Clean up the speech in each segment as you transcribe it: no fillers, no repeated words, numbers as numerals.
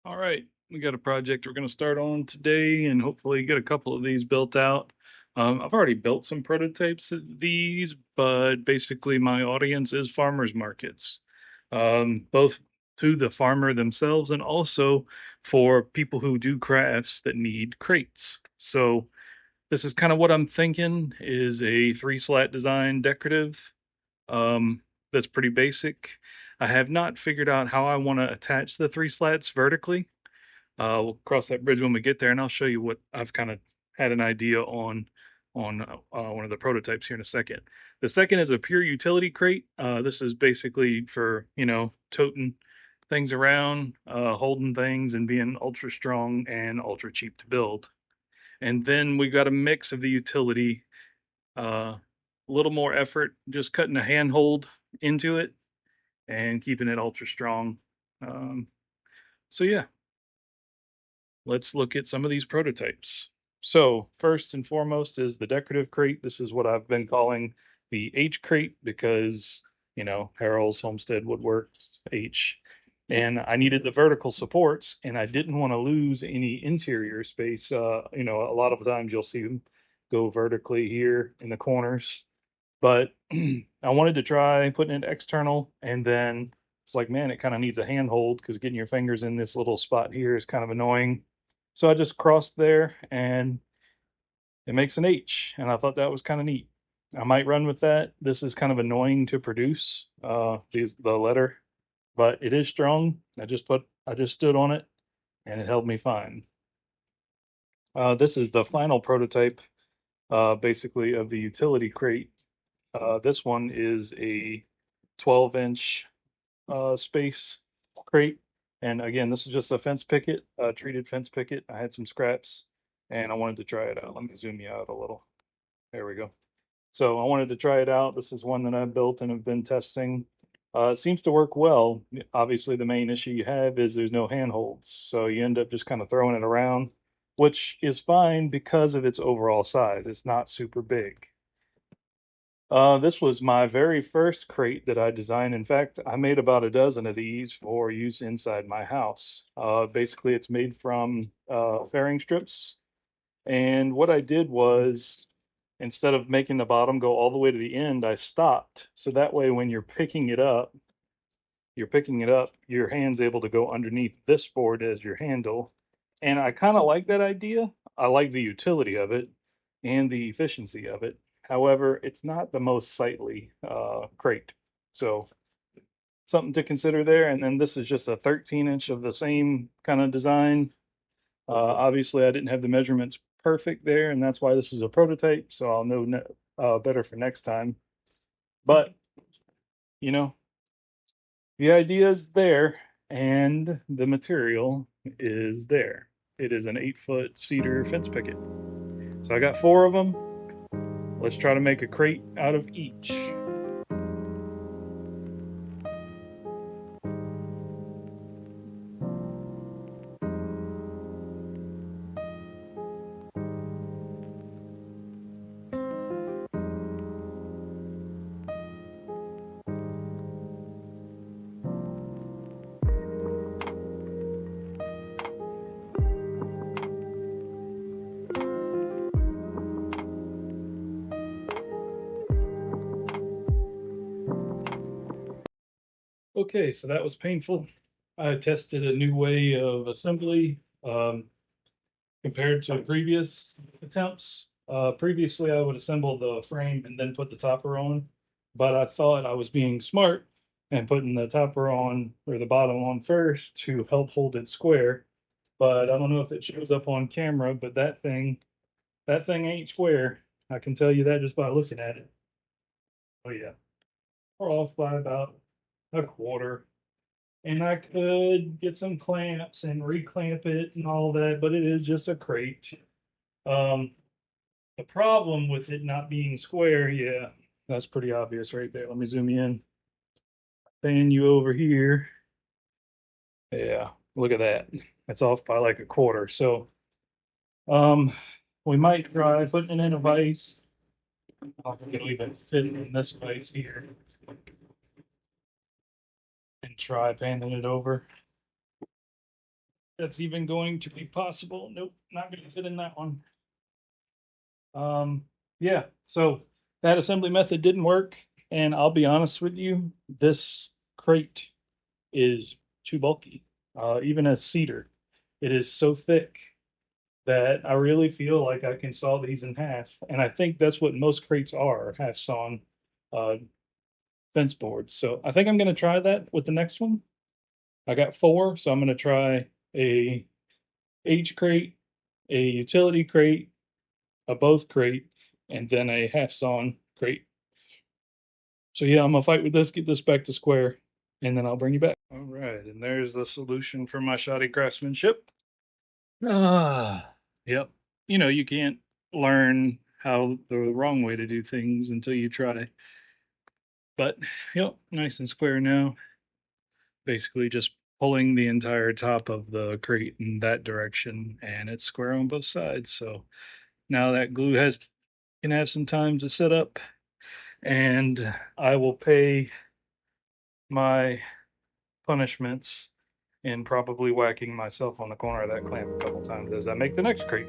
All right, we got a project we're going to start on today and hopefully get a couple of these built out. I've already built some prototypes of these, but basically my audience is farmers markets, both to the farmer themselves and also for people who do crafts that need crates. So this is kind of what I'm thinking is a three slat design decorative. Um, that's pretty basic. I have not figured out how I want to attach the three slats vertically. We'll cross that bridge when we get there, and I'll show you what I've kind of had an idea on one of the prototypes here in a second. The second is a pure utility crate. This is basically for toting things around, holding things, and being ultra strong and ultra cheap to build. And then we got a mix of the utility, a little more effort, just cutting a handhold into it and keeping it ultra strong. Um, so yeah, let's look at some of these prototypes. So first and foremost is the decorative crate. This is what I've been calling the H crate because, Harold's Homestead Woodwork H. And I needed the vertical supports and I didn't want to lose any interior space. A lot of times you'll see them go vertically here in the corners, but I wanted to try putting it external, and then it's like, man, it kind of needs a handhold because getting your fingers in this little spot here is kind of annoying. So I just crossed there and it makes an H, and I thought that was kind of neat. I might run with that. This is kind of annoying to produce, the letter, but it is strong. I just stood on it and it held me fine. This is the final prototype, basically, of the utility crate. This one is a 12-inch space crate. And again, this is just a fence picket, a treated fence picket. I had some scraps and I wanted to try it out. Let me zoom you out a little. There we go. So I wanted to try it out. This is one that I built and have been testing. It seems to work well. Obviously, the main issue you have is there's no handholds. So you end up just kind of throwing it around, which is fine because of its overall size. It's not super big. This was my very first crate that I designed. In fact, I made about a dozen of these for use inside my house. Basically, it's made from fairing strips. And what I did was, instead of making the bottom go all the way to the end, I stopped. So that way, when your hand's able to go underneath this board as your handle. And I kind of like that idea. I like the utility of it and the efficiency of it. However, it's not the most sightly crate. So something to consider there. And then this is just a 13-inch of the same kind of design. Obviously, I didn't have the measurements perfect there, and that's why this is a prototype. So I'll know better for next time. But, you know, the idea is there and the material is there. It is an 8-foot cedar fence picket. So I got 4 of them. Let's try to make a crate out of each. Okay, so that was painful. I tested a new way of assembly compared to previous attempts. Previously, I would assemble the frame and then put the topper on, but I thought I was being smart and putting the topper on or the bottom on first to help hold it square. But I don't know if it shows up on camera, but that thing ain't square. I can tell you that just by looking at it. Oh yeah, we're off by about a quarter. And I could get some clamps and reclamp it and all that, but it is just a crate. Um, the problem with it not being square, yeah, that's pretty obvious right there. Let me zoom in. Pan you over here. Yeah, look at that. It's off by like a quarter. So, um, we might try putting it in a vise. I think it'll even fit in this vise here and try panning it over. that's even going to be possible. Nope, not going to fit in that one. Yeah, so that assembly method didn't work, and I'll be honest with you, this crate is too bulky. Even as cedar, it is so thick that I really feel like I can saw these in half, and I think that's what most crates are, half sawn uh, fence boards. So I think I'm going to try that with the next one. I got four, so I'm going to try a H crate, a utility crate, a both crate, and then a half sawn crate. So yeah, I'm gonna fight with this, get this back to square, and then I'll bring you back. All right, and there's the solution for my shoddy craftsmanship. Ah, yep. You know, you can't learn how the wrong way to do things until you try. But yep, nice and square now. Basically just pulling the entire top of the crate in that direction, and it's square on both sides. So now that glue has can have some time to set up, and I will pay my punishments in probably whacking myself on the corner of that clamp a couple times as I make the next crate.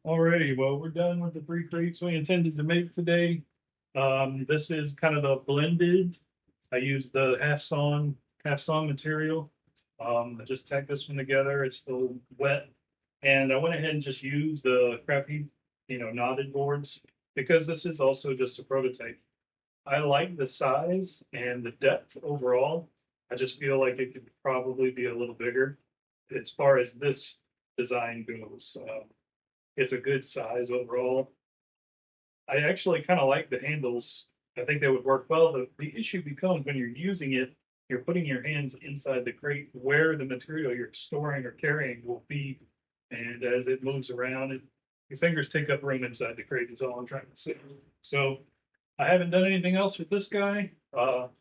Alrighty, well, we're done with the three crates we intended to make today. This is kind of the blended. I used the half sawn material. I just tacked this one together. It's still wet, and I went ahead and just used the crappy, knotted boards because this is also just a prototype. I like the size and the depth overall. I just feel like it could probably be a little bigger as far as this design goes. It's a good size overall. I actually kind of like the handles. I think they would work well. The issue becomes when you're using it, you're putting your hands inside the crate where the material you're storing or carrying will be. And as it moves around, your fingers take up room inside the crate, is all I'm trying to say. So I haven't done anything else with this guy.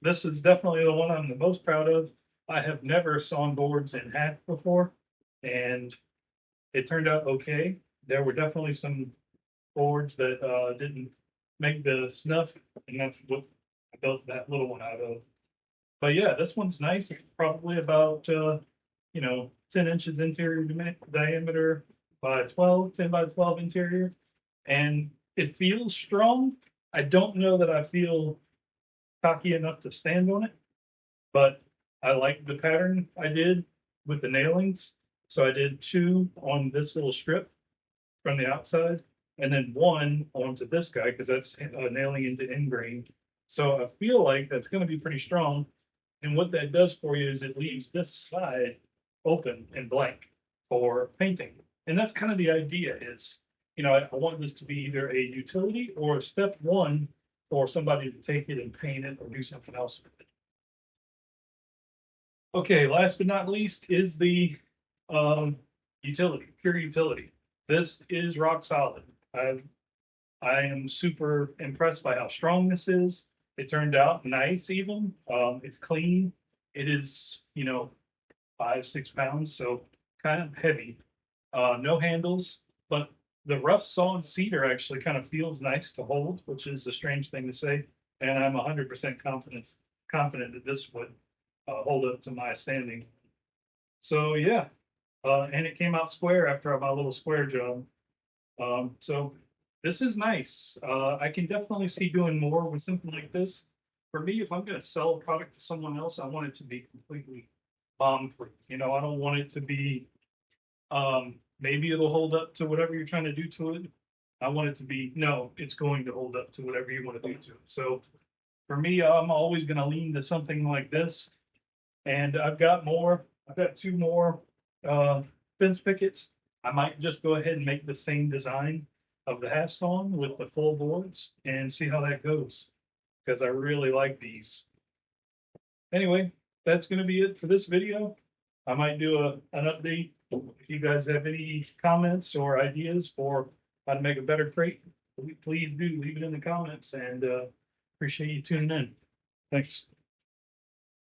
This is definitely the one I'm the most proud of. I have never sawn boards in half before, and it turned out okay. There were definitely some boards that didn't make the snuff, and that's what I built that little one out of. But yeah, this one's nice. It's probably about 10 inches interior diameter by 12, 10 by 12 interior, and it feels strong. I don't know that I feel cocky enough to stand on it, but I like the pattern I did with the nailings. So I did two on this little strip from the outside, and then one onto this guy because that's nailing into end grain. So I feel like that's going to be pretty strong. And what that does for you is it leaves this side open and blank for painting. And that's kind of the idea is, I want this to be either a utility or a step one for somebody to take it and paint it or do something else with it. Okay, last but not least is the utility, pure utility. This is rock solid. I am super impressed by how strong this is. It turned out nice even. It's clean. It is, 5, 6 pounds, so kind of heavy. No handles, but the rough sawn cedar actually kind of feels nice to hold, which is a strange thing to say. And I'm 100% confident that this would hold up to my standing. So yeah, and it came out square after my little square job. So this is nice. I can definitely see doing more with something like this. For me, if I'm going to sell a product to someone else, I want it to be completely bomb-proof. I don't want it to be, maybe it'll hold up to whatever you're trying to do to it. I want it to be, no, it's going to hold up to whatever you want to do to it. So for me, I'm always going to lean to something like this. And I've got 2 more fence pickets. I might just go ahead and make the same design of the half sawn with the full boards and see how that goes because I really like these. Anyway, that's going to be it for this video. I might do an update. If you guys have any comments or ideas for how to make a better crate, please do leave it in the comments and appreciate you tuning in. Thanks.